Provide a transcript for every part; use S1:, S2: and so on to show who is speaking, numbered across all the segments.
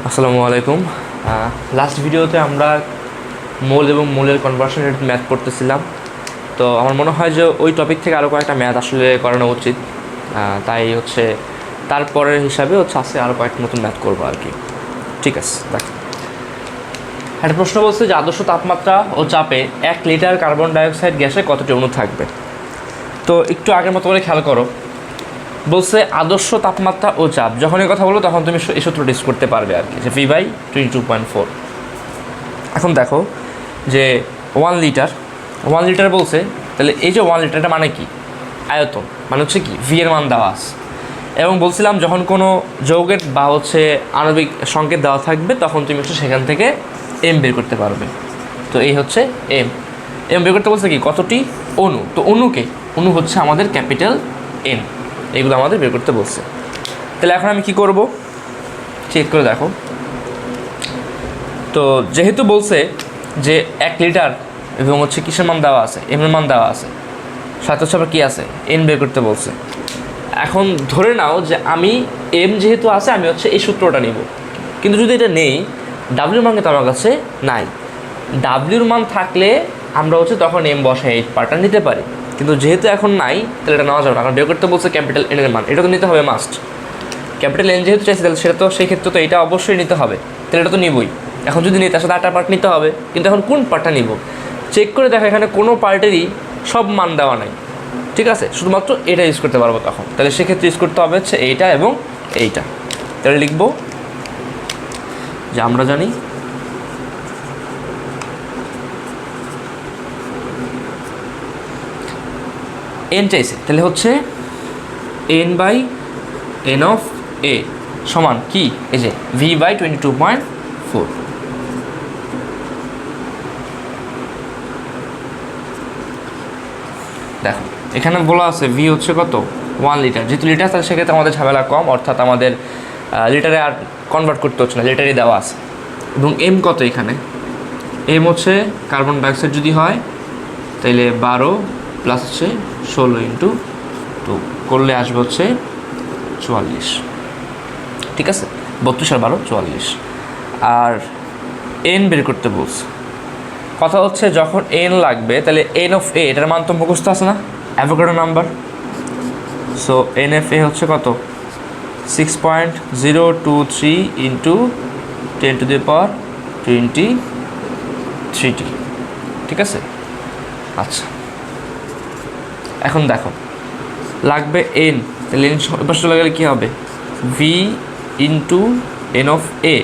S1: আসসালামু আলাইকুম। লাস্ট ভিডিওতে আমরা মোল এবং মোলের কনভার্সন রেট ম্যাথ করতেছিলাম। তো আমার মনে হয় যে ওই টপিক থেকে আরও কয়েকটা ম্যাথ আসলে করানো উচিত। তাই হচ্ছে তারপরের হিসাবে হচ্ছে আজকে আরও কয়েকটা নতুন ম্যাথ করবো আর কি। ঠিক আছে, দেখ একটা প্রশ্ন বলছে যে আদর্শ তাপমাত্রা ও চাপে 1 লিটার কার্বন ডাইঅক্সাইড গ্যাসে কতটি অণু থাকবে। তো একটু আগের মতো করে খেয়াল করো, বলছে আদর্শ তাপমাত্রা ও চাপ। যখন এই কথা বলো তখন তুমি এই সূত্রটা ইউজ করতে পারবে আর কি, যে V/22.4। এখন দেখো যে 1 লিটার বলছে, তাহলে এই যে 1 লিটারটা মানে কি? আয়তন, মানে হচ্ছে কি ভি এর মান দেওয়া আছে। এবং বলছিলাম যখন কোনো যৌগের বা হচ্ছে আণবিক সংকেত দেওয়া থাকবে তখন তুমি হচ্ছে সেখান থেকে এম বের করতে পারবে। তো এই হচ্ছে এম বের করতে বলছে কি কতটি অণু। তো অণু হচ্ছে আমাদের ক্যাপিটাল এন, এগুলো আমাদের বের করতে বলছে। তাহলে এখন আমি কি করব, চেক করে দেখো। তো যেহেতু বলছে যে 1 লিটার এবং হচ্ছে কিসের মান দেওয়া আছে, এম এর মান দেওয়া আছে, সাথে হচ্ছে আবার কী আছে, এন বের করতে বলছে। এখন ধরে নাও যে আমি এম যেহেতু আছে আমি হচ্ছে এই সূত্রটা নিব, কিন্তু যদি এটা নেই ডাব্লিউর মান কিন্তু আমার কাছে নাই। ডাব্লিউর মান থাকলে আমরা হচ্ছে তখন এম বসায় এই পার্টটা নিতে পারি, কিন্তু যেহেতু এখন নাই তাহলে এটা নেওয়া যাবে না, কারণ বের করতে বলছে ক্যাপিটাল এন এর মান, এটা তো নিতে হবে মাস্ট। ক্যাপিটাল এন যেহেতু চাইছে তাহলে সেটা তো সেই ক্ষেত্রে তো এটা অবশ্যই নিতে হবে, তাহলে এটা তো নিবই। এখন যদি নিই তার সাথে 8টা পার্ট নিতে হবে, কিন্তু এখন কোন পার্টটা নিব চেক করে দেখো, এখানে কোনো পার্টেরই সব মান দেওয়া নাই, ঠিক আছে, শুধুমাত্র এটা ইউজ করতে পারবো তখন। তাহলে সেক্ষেত্রে ইউজ করতে হবে হচ্ছে এইটা এবং এইটা। তাহলে লিখবো যে আমরা জানি এন চাইছে, তাহলে হচ্ছে n/n(a) সমান কি, এই যে V/22.4। দেখো এখানে বলা আছে ভি হচ্ছে কত, 1 লিটার। যেহেতু লিটার তাহলে সেক্ষেত্রে আমাদের ঝামেলা কম, অর্থাৎ আমাদের লিটারে আর কনভার্ট করতে হচ্ছে না, লিটারই দেওয়া আছে। এবং এম কত, এখানে এম হচ্ছে কার্বন ডাইঅক্সাইড যদি হয় তাইলে 12 প্লাস হচ্ছে 16 × 2 করলে আসবে হচ্ছে 44। ঠিক আছে, 32 আর 12 44। আর এন বের করতে বলছে। কথা হচ্ছে যখন এন লাগবে তাহলে n(a) এটার মান তো মুখস্থ আছে না, অ্যাভোগাড্রো নাম্বার। সো NF(a) হচ্ছে কত, 6.023 × 10⁻23t। ঠিক আছে, আচ্ছা এখন দেখো লাগবে এন, তাহলে এন এবার চলে গেলে কী হবে, V × n(a)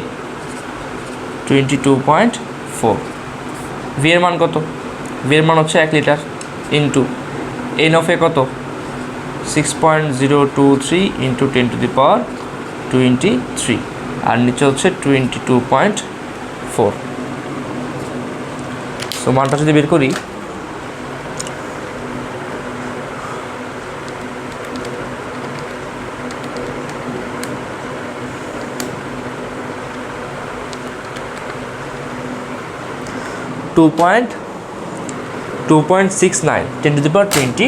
S1: 22.4। ভি এর মান কত, ভি এর মান হচ্ছে 1 লিটার ইন্টু n(a) কত, 6.023 × 10⁻23, আর নিচে হচ্ছে 22.4। সো মানটা যদি বের করি, টু পয়েন্ট 2.69 10⁻22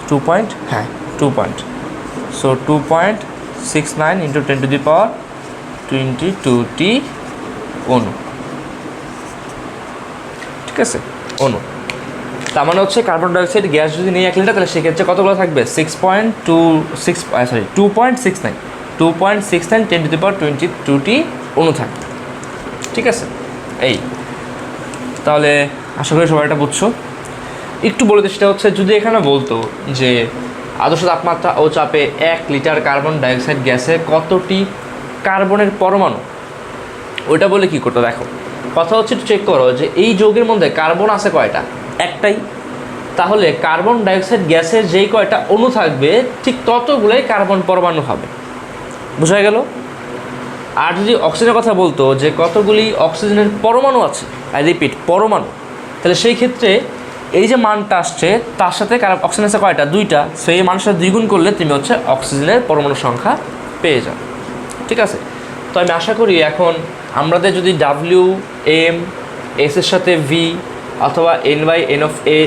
S1: 2 পয়েন্ট, হ্যাঁ 2 পয়েন্ট। সো 2.69 × 10⁻22t অণু। ঠিক আছে, অণু। তার মানে হচ্ছে কার্বন ডাইঅক্সাইড গ্যাস যদি নেই 1 লিটার তাহলে সেক্ষেত্রে কতগুলো থাকবে, 2.69 10⁻22t অণু থাকবে। ঠিক আছে, এই তাহলে আশা করি সবাই এটা বুঝছো। একটু বলে দিই, সেটা হচ্ছে যদি এখানে বলতো যে আদর্শ তাপমাত্রা ও চাপে 1 লিটার কার্বন ডাইঅক্সাইড গ্যাসে কতটি কার্বনের পরমাণু, ওইটা বলে কী করতো। দেখো কথা হচ্ছে একটু চেক করো যে এই যৌগের মধ্যে কার্বন আছে কয়টা, একটাই। তাহলে কার্বন ডাইঅক্সাইড গ্যাসের যেই কয়টা অণু থাকবে ঠিক ততগুলোই কার্বন পরমাণু হবে, বোঝা গেল। আর যদি অক্সিজেনের কথা বলতো যে কতগুলি অক্সিজেনের পরমাণু আছে, আই রিপিট পরমাণু, তাহলে সেই ক্ষেত্রে এই যে মানটা আসছে তার সাথে অক্সিজেন আছে কয়টা, 2টা। সো এই মানের সাথে 2 গুণ করলে তুমি হচ্ছে অক্সিজেনের পরমাণু সংখ্যা পেয়ে যাও। ঠিক আছে, তো আমি আশা করি এখন আমাদের যদি WM S এর সাথে V অথবা n/n(a)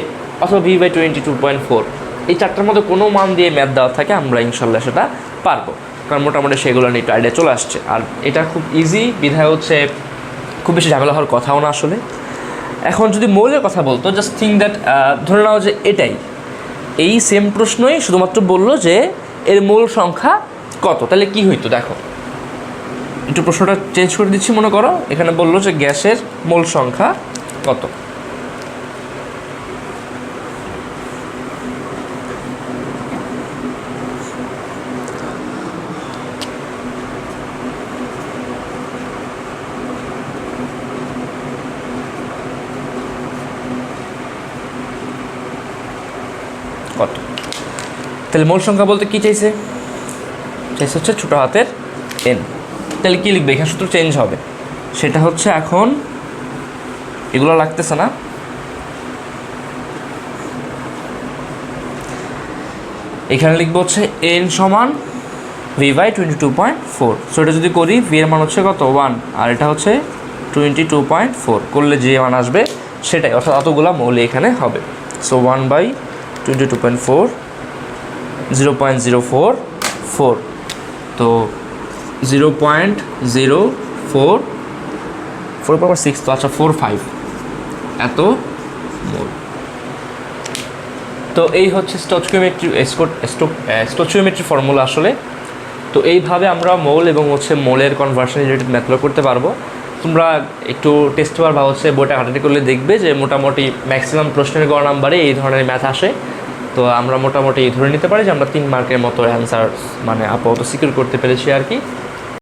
S1: অথবা V/22.4 এই চারটার মধ্যে কোনো মান দিয়ে ম্যাথ দেওয়া থাকে আমরা ইনশাল্লাহ সেটা পারবো। কারণ মোটামুটি সেগুলো নিয়ে একটু আইডিয়া চলে আসছে। আর এটা খুব ইজি বিধায় হচ্ছে খুব বেশি ঝামেলা হওয়ার কথাও না আসলে। এখন যদি মৌলের কথা বলতো, জাস্ট থিঙ্ক দ্যাট, ধরে নাও যে এটাই এই সেম প্রশ্নই শুধুমাত্র বললো যে এর মোল সংখ্যা কত, তাহলে কি হইতো দেখো, একটু প্রশ্নটা চেঞ্জ করে দিচ্ছি। মনে করো এখানে বললো যে গ্যাসের মোল সংখ্যা কত, কত, তাহলে মোল সংখ্যা বলতে কী চাইছে হচ্ছে ছোটো হাতের এন। তাহলে কী লিখবে, এখানে সূত্র চেঞ্জ হবে, সেটা হচ্ছে এখন এগুলো লাগতেছে না, এখানে লিখবো হচ্ছে এন সমান ভি বাই 22.4। সো এটা যদি করি, ভি এর মান হচ্ছে কত 1, আর এটা হচ্ছে 22.4, করলে যে মান আসবে সেটাই, অর্থাৎ অতগুলো মৌল এখানে হবে। সো 1/22.4 0.044, তো 0.044/6, তো আচ্ছা 45 এত মোল। তো এই হচ্ছে স্টোচিওমেট্রি ফর্মুলা আসলে। তো এইভাবে আমরা মৌল এবং হচ্ছে মোলের কনভার্সন রিলেটেড ম্যাথগুলো করতে পারবো। তোমরা একটু টেস্ট পেপার বা হচ্ছে বইটা ঘাটাঘাটি করলে দেখবে যে মোটামুটি ম্যাক্সিমাম প্রশ্নের গড় নাম্বারে এই ধরনের ম্যাথ আসে। তো আমরা মোটামুটি ধরে নিতে পারি যে আমরা 3 মার্কের মতো অ্যান্সার মানে আপাতত সিকিউর করতে পেরেছি আর কি।